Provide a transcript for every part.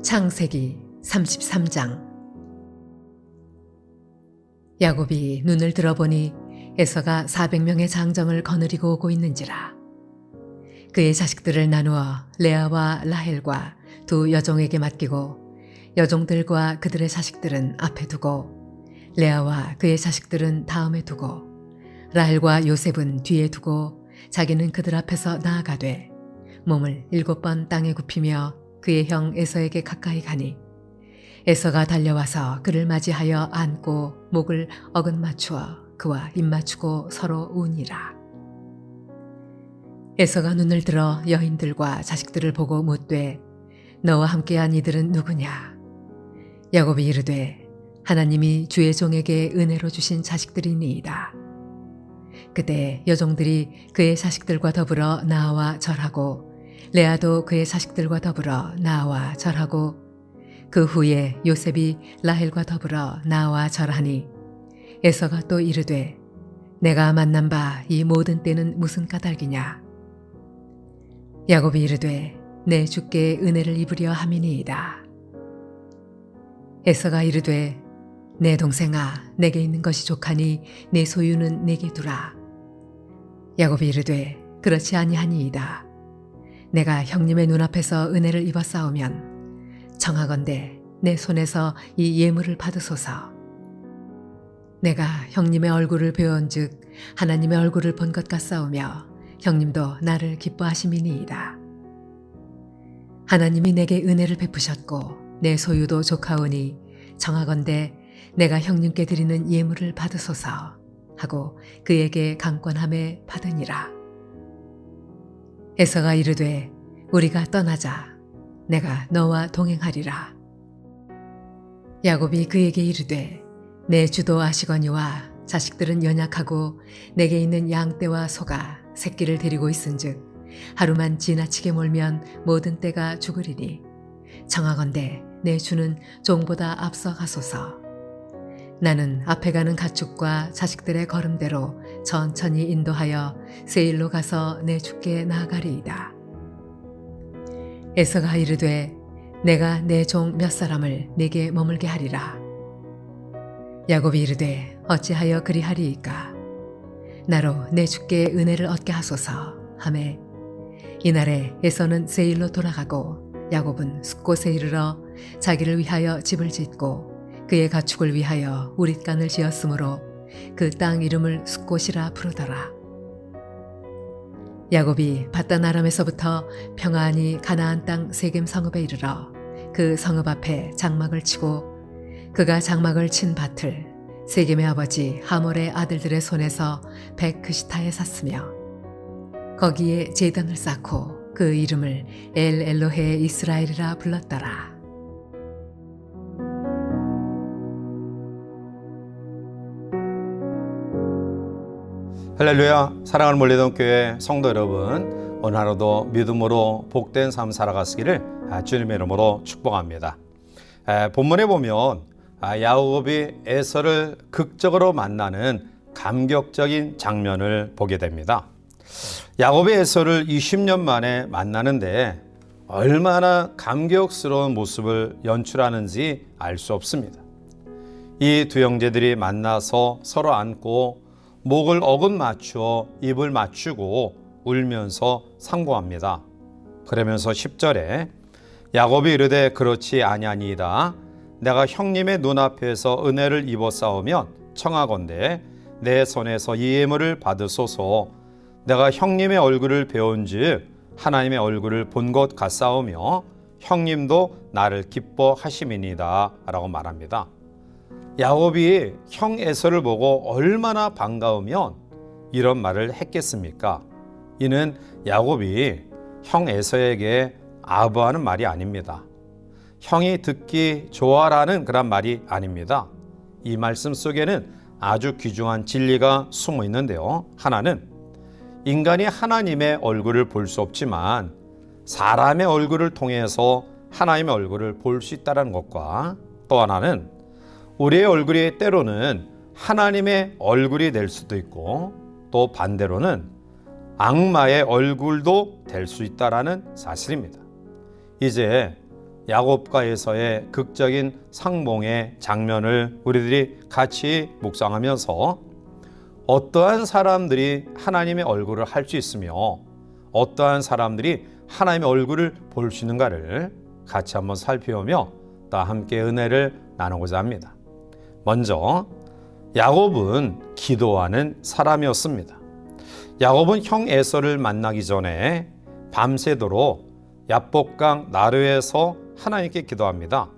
창세기 33장. 야곱이 눈을 들어보니 에서가 400명의 장정을 거느리고 오고 있는지라. 그의 자식들을 나누어 레아와 라헬과 두 여종에게 맡기고 여종들과 그들의 자식들은 앞에 두고 레아와 그의 자식들은 다음에 두고 라헬과 요셉은 뒤에 두고 자기는 그들 앞에서 나아가되 몸을 7번 땅에 굽히며 그의 형 에서에게 가까이 가니 에서가 달려와서 그를 맞이하여 안고 목을 어긋 맞추어 그와 입 맞추고 서로 우니라. 에서가 눈을 들어 여인들과 자식들을 보고 묻되 너와 함께한 이들은 누구냐? 야곱이 이르되 하나님이 주의 종에게 은혜로 주신 자식들이니이다. 그때 여종들이 그의 자식들과 더불어 나와 절하고 레아도 그의 자식들과 더불어 나와 절하고 그 후에 요셉이 라헬과 더불어 나와 절하니 에서가 또 이르되 내가 만난 바 이 모든 때는 무슨 까닭이냐? 야곱이 이르되 내 주께 은혜를 입으려 함이니이다. 에서가 이르되 내 동생아 내게 있는 것이 족하니 내 소유는 내게 두라. 야곱이 이르되 그렇지 아니하니이다. 내가 형님의 눈앞에서 은혜를 입었사오면 청하건대 내 손에서 이 예물을 받으소서. 내가 형님의 얼굴을 배운즉 하나님의 얼굴을 본 것 같사오며 형님도 나를 기뻐하심이니이다. 하나님이 내게 은혜를 베푸셨고 내 소유도 족하오니 청하건대 내가 형님께 드리는 예물을 받으소서 하고 그에게 강권함에 받으니라. 에서가 이르되 우리가 떠나자. 내가 너와 동행하리라. 야곱이 그에게 이르되 내 주도 아시거니와 자식들은 연약하고 내게 있는 양떼와 소가 새끼를 데리고 있은즉 하루만 지나치게 몰면 모든 떼가 죽으리니 청하건대 내 주는 종보다 앞서 가소서. 나는 앞에 가는 가축과 자식들의 걸음대로 천천히 인도하여 세일로 가서 내 주께 나아가리이다. 에서가 이르되 내가 내 종 몇 사람을 내게 머물게 하리라. 야곱이 이르되 어찌하여 그리하리이까? 나로 내 주께 은혜를 얻게 하소서 하매 이날에 에서는 세일로 돌아가고 야곱은 숫곳에 이르러 자기를 위하여 집을 짓고 그의 가축을 위하여 우릿간을 지었으므로 그 땅 이름을 숫곳이라 부르더라. 야곱이 밧단 아람에서부터 평안히 가나안 땅 세겜 성읍에 이르러 그 성읍 앞에 장막을 치고 그가 장막을 친 밭을 세겜의 아버지 하몰의 아들들의 손에서 백크시타에 샀으며 거기에 제단을 쌓고 그 이름을 엘 엘로헤 이스라엘이라 불렀더라. 할렐루야. 사랑하는 몰래동교회 성도 여러분, 오늘 하루도 믿음으로 복된 삶 살아가시기를 주님의 이름으로 축복합니다. 본문에 보면 야곱이 에서를 극적으로 만나는 감격적인 장면을 보게 됩니다. 야곱이 에서를 20년 만에 만나는데 얼마나 감격스러운 모습을 연출하는지 알 수 없습니다. 이 두 형제들이 만나서 서로 안고 목을 어긋 맞추어 입을 맞추고 울면서 상고합니다. 그러면서 10절에 야곱이 이르되 그렇지 아니하니이다. 내가 형님의 눈앞에서 은혜를 입었사오면 청하건대 내 손에서 이 예물을 받으소서. 내가 형님의 얼굴을 배운즉 하나님의 얼굴을 본 것 같사오며 형님도 나를 기뻐하심이니이다 라고 말합니다. 야곱이 형 에서를 보고 얼마나 반가우면 이런 말을 했겠습니까? 이는 야곱이 형 에서에게 아부하는 말이 아닙니다. 형이 듣기 좋아라는 그런 말이 아닙니다. 이 말씀 속에는 아주 귀중한 진리가 숨어 있는데요. 하나는 인간이 하나님의 얼굴을 볼 수 없지만 사람의 얼굴을 통해서 하나님의 얼굴을 볼 수 있다는 것과 또 하나는 우리의 얼굴이 때로는 하나님의 얼굴이 될 수도 있고 또 반대로는 악마의 얼굴도 될 수 있다는 사실입니다. 이제 야곱과 에서의 극적인 상봉의 장면을 우리들이 같이 묵상하면서 어떠한 사람들이 하나님의 얼굴을 할 수 있으며 어떠한 사람들이 하나님의 얼굴을 볼 수 있는가를 같이 한번 살펴보며 또 함께 은혜를 나누고자 합니다. 먼저 야곱은 기도하는 사람이었습니다. 야곱은 형 에서를 만나기 전에 밤새도록 야복강 나루에서 하나님께 기도합니다.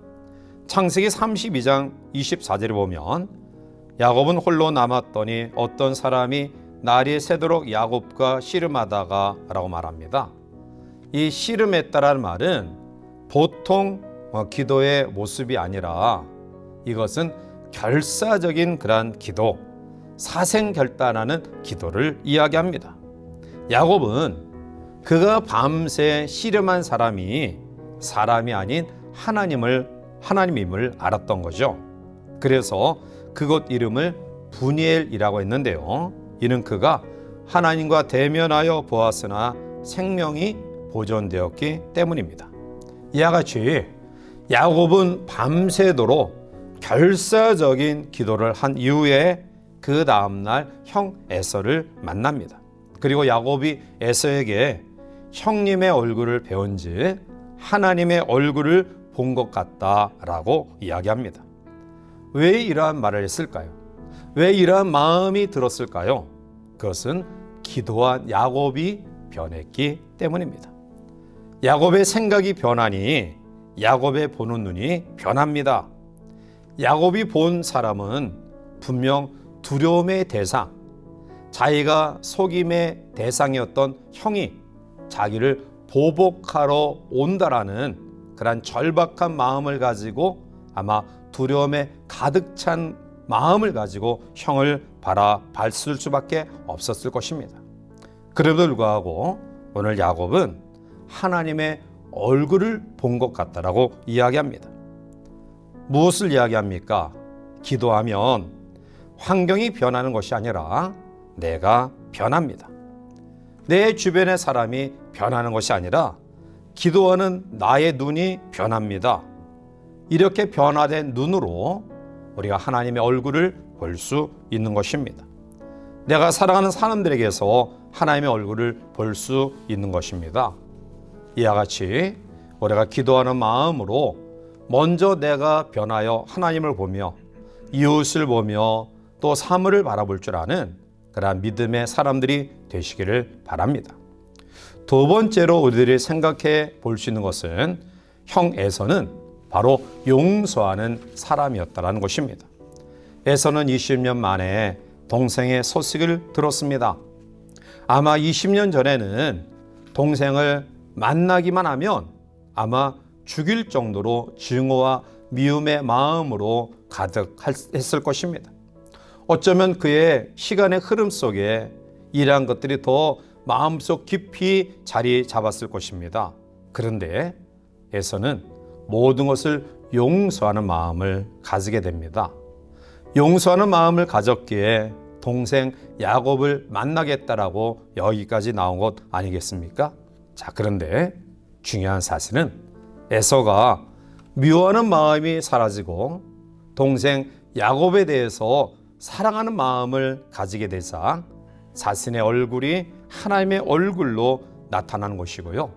창세기 32장 24절에 보면 야곱은 홀로 남았더니 어떤 사람이 날이 새도록 야곱과 씨름하다가 라고 말합니다. 이 씨름했다라는 말은 보통 기도의 모습이 아니라 이것은 결사적인 그러한 기도, 사생결단하는 기도를 이야기합니다. 야곱은 그가 밤새 씨름한 사람이 아닌 하나님임을 알았던 거죠. 그래서 그곳 이름을 분이엘이라고 했는데요. 이는 그가 하나님과 대면하여 보았으나 생명이 보존되었기 때문입니다. 이와 같이 야곱은 밤새도록 결사적인 기도를 한 이후에 그 다음날 형 에서를 만납니다. 그리고 야곱이 에서에게 형님의 얼굴을 배운즉 하나님의 얼굴을 본 것 같다라고 이야기합니다. 왜 이러한 말을 했을까요? 왜 이러한 마음이 들었을까요? 그것은 기도한 야곱이 변했기 때문입니다. 야곱의 생각이 변하니 야곱의 보는 눈이 변합니다. 야곱이 본 사람은 분명 두려움의 대상, 자기가 속임의 대상이었던 형이 자기를 보복하러 온다라는 그런 절박한 마음을 가지고 아마 두려움에 가득 찬 마음을 가지고 형을 바라봤을 수밖에 없었을 것입니다. 그럼에도 불구하고 오늘 야곱은 하나님의 얼굴을 본 것 같다라고 이야기합니다. 무엇을 이야기합니까? 기도하면 환경이 변하는 것이 아니라 내가 변합니다. 내 주변의 사람이 변하는 것이 아니라 기도하는 나의 눈이 변합니다. 이렇게 변화된 눈으로 우리가 하나님의 얼굴을 볼 수 있는 것입니다. 내가 사랑하는 사람들에게서 하나님의 얼굴을 볼 수 있는 것입니다. 이와 같이 우리가 기도하는 마음으로 먼저 내가 변하여 하나님을 보며 이웃을 보며 또 사물을 바라볼 줄 아는 그러한 믿음의 사람들이 되시기를 바랍니다. 두 번째로 우리들이 생각해 볼 수 있는 것은 형 에서는 바로 용서하는 사람이었다는 것입니다. 에서는 20년 만에 동생의 소식을 들었습니다. 아마 20년 전에는 동생을 만나기만 하면 아마 죽일 정도로 증오와 미움의 마음으로 가득했을 것입니다. 어쩌면 그의 시간의 흐름 속에 이러한 것들이 더 마음속 깊이 자리 잡았을 것입니다. 그런데 에서는 모든 것을 용서하는 마음을 가지게 됩니다. 용서하는 마음을 가졌기에 동생 야곱을 만나겠다라고 여기까지 나온 것 아니겠습니까? 자, 그런데 중요한 사실은 에서가 미워하는 마음이 사라지고 동생 야곱에 대해서 사랑하는 마음을 가지게 되자 자신의 얼굴이 하나님의 얼굴로 나타나는 것이고요.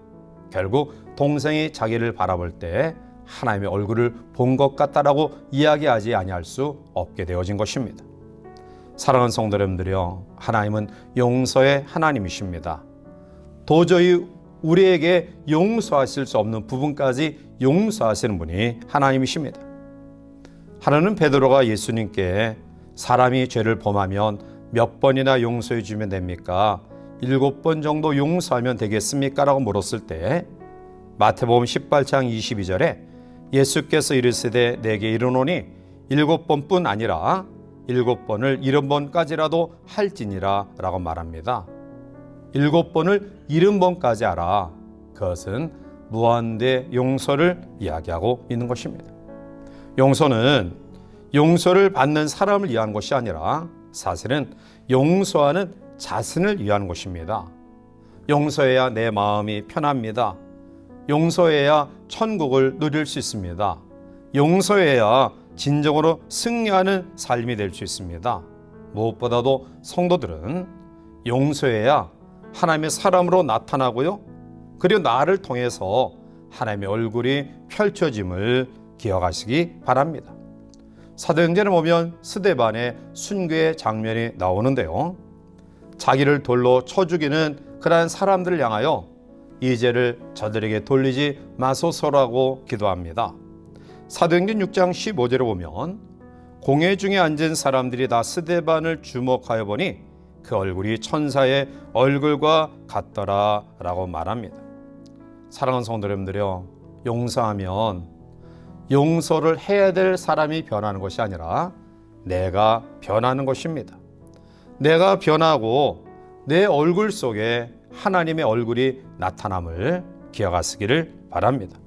결국 동생이 자기를 바라볼 때 하나님의 얼굴을 본 것 같다라고 이야기하지 아니할 수 없게 되어진 것입니다. 사랑하는 성도 여러분들이요, 하나님은 용서의 하나님이십니다. 도저히 우리에게 용서하실 수 없는 부분까지 용서하시는 분이 하나님이십니다. 하나는 베드로가 예수님께 사람이 죄를 범하면 몇 번이나 용서해 주면 됩니까? 7번 정도 용서하면 되겠습니까? 라고 물었을 때 마태복음 18장 22절에 예수께서 이르시되 내게 이르노니 7번뿐 아니라 7번을 70번까지라도 할지니라 라고 말합니다. 7번을 70번까지 하라. 그것은 무한대 용서를 이야기하고 있는 것입니다. 용서는 용서를 받는 사람을 위한 것이 아니라 사실은 용서하는 자신을 위한 것입니다. 용서해야 내 마음이 편합니다. 용서해야 천국을 누릴 수 있습니다. 용서해야 진정으로 승리하는 삶이 될 수 있습니다. 무엇보다도 성도들은 용서해야 하나님의 사람으로 나타나고요. 그리고 나를 통해서 하나님의 얼굴이 펼쳐짐을 기억하시기 바랍니다. 사도행전에 보면 스데반의 순교의 장면이 나오는데요. 자기를 돌로 쳐 죽이는 그러한 사람들을 향하여 이 죄를 저들에게 돌리지 마소서라고 기도합니다. 사도행전 6장 15절에 보면 공회 중에 앉은 사람들이 다 스데반을 주목하여 보니 그 얼굴이 천사의 얼굴과 같더라 라고 말합니다. 사랑하는 성도 여러분들이요, 용서하면 용서를 해야 될 사람이 변하는 것이 아니라 내가 변하는 것입니다. 내가 변하고 내 얼굴 속에 하나님의 얼굴이 나타남을 기억하시기를 바랍니다.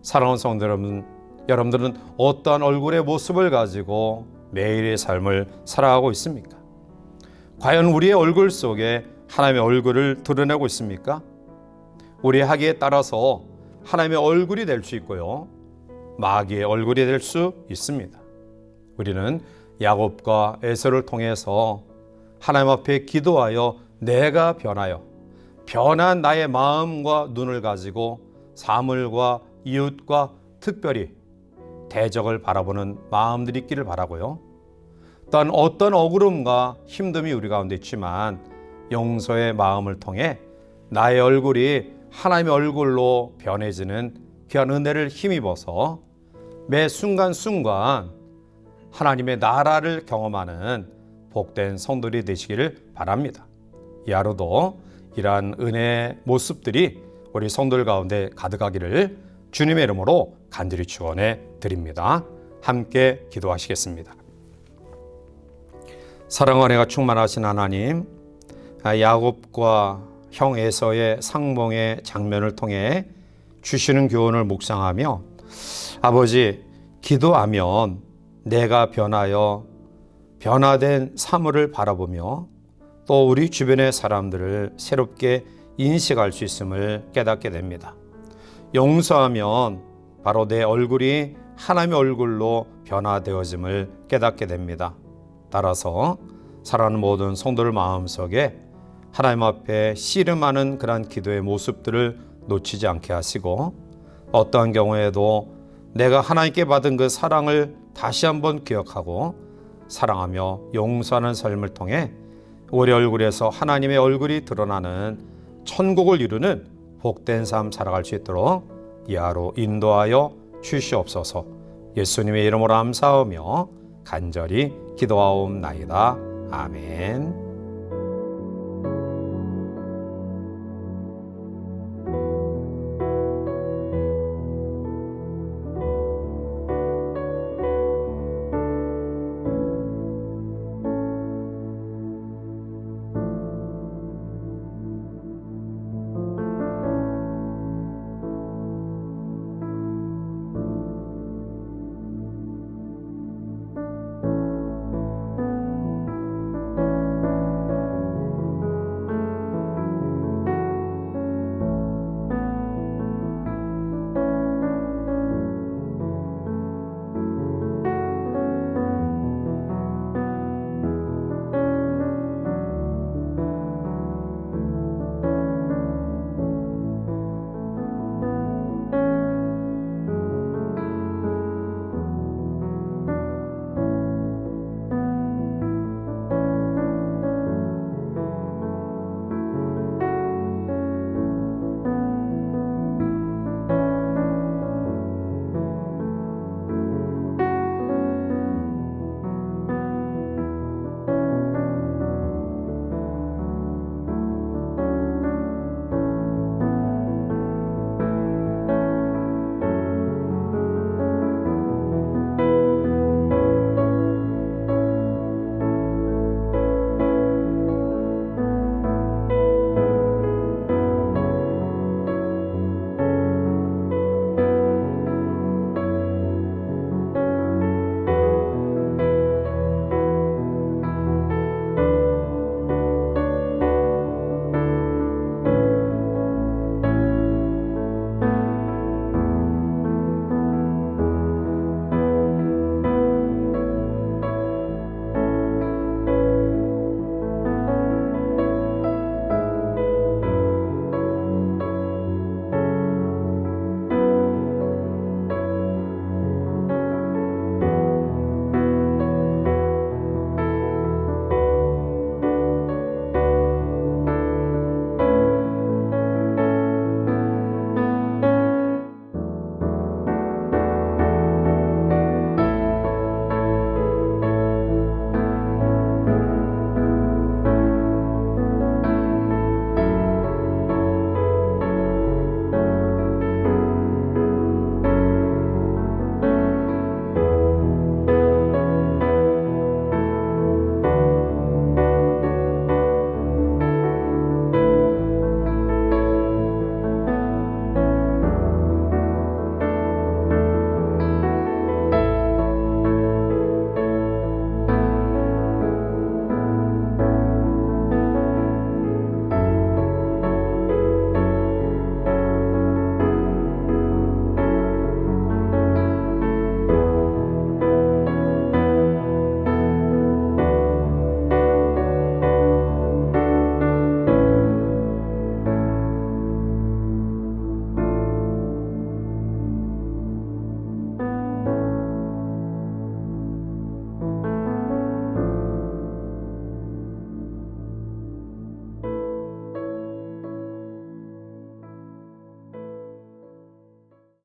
사랑하는 성도 여러분, 여러분들은 어떠한 얼굴의 모습을 가지고 매일의 삶을 살아가고 있습니까? 과연 우리의 얼굴 속에 하나님의 얼굴을 드러내고 있습니까? 우리의 하기에 따라서 하나님의 얼굴이 될 수 있고요, 마귀의 얼굴이 될 수 있습니다. 우리는 야곱과 에서를 통해서 하나님 앞에 기도하여 내가 변하여 변한 나의 마음과 눈을 가지고 사물과 이웃과 특별히 대적을 바라보는 마음들이 있기를 바라고요. 또한 어떤 억울함과 힘듦이 우리 가운데 있지만 용서의 마음을 통해 나의 얼굴이 하나님의 얼굴로 변해지는 귀한 은혜를 힘입어서 매 순간순간 하나님의 나라를 경험하는 복된 성도들이 되시기를 바랍니다. 이 하루도 이러한 은혜의 모습들이 우리 성도들 가운데 가득하기를 주님의 이름으로 간절히 축원해 드립니다. 함께 기도하시겠습니다. 사랑과 은혜가 충만하신 하나님, 야곱과 형 에서의 상봉의 장면을 통해 주시는 교훈을 묵상하며 아버지, 기도하면 내가 변하여 변화된 사물을 바라보며 또 우리 주변의 사람들을 새롭게 인식할 수 있음을 깨닫게 됩니다. 용서하면 바로 내 얼굴이 하나님의 얼굴로 변화되어짐을 깨닫게 됩니다. 따라서 사랑하는 모든 성도들 마음속에 하나님 앞에 씨름하는 그러한 기도의 모습들을 놓치지 않게 하시고 어떠한 경우에도 내가 하나님께 받은 그 사랑을 다시 한번 기억하고 사랑하며 용서하는 삶을 통해 우리 얼굴에서 하나님의 얼굴이 드러나는 천국을 이루는 복된 삶 살아갈 수 있도록 이 하루 인도하여 주시옵소서. 예수님의 이름으로 감사하며 간절히 기도하옵나이다. 아멘.